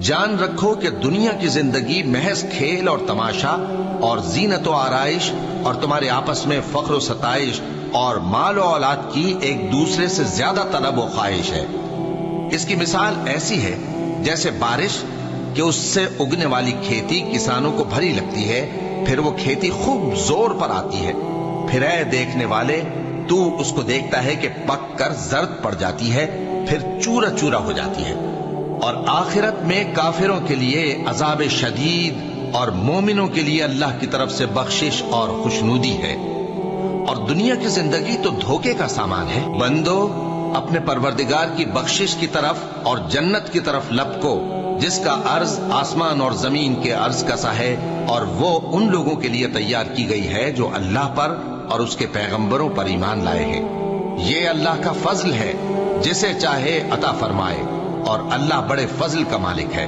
جان رکھو کہ دنیا کی زندگی محض کھیل اور تماشا اور زینت و آرائش اور تمہارے آپس میں فخر و ستائش اور مال و اولاد کی ایک دوسرے سے زیادہ طلب و خواہش ہے۔ اس کی مثال ایسی ہے جیسے بارش کہ اس سے اگنے والی کھیتی کسانوں کو بھری لگتی ہے، پھر وہ کھیتی خوب زور پر آتی ہے، پھر اے دیکھنے والے تو اس کو دیکھتا ہے کہ پک کر زرد پڑ جاتی ہے، پھر چورا چورا ہو جاتی ہے۔ اور آخرت میں کافروں کے لیے عذاب شدید اور مومنوں کے لیے اللہ کی طرف سے بخشش اور خوشنودی ہے۔ اور دنیا کی زندگی تو دھوکے کا سامان ہے۔ بندو اپنے پروردگار کی بخشش کی طرف اور جنت کی طرف لپکو جس کا عرض آسمان اور زمین کے عرض کا سا ہے، اور وہ ان لوگوں کے لیے تیار کی گئی ہے جو اللہ پر اور اس کے پیغمبروں پر ایمان لائے ہیں۔ یہ اللہ کا فضل ہے، جسے چاہے عطا فرمائے، اور اللہ بڑے فضل کا مالک ہے۔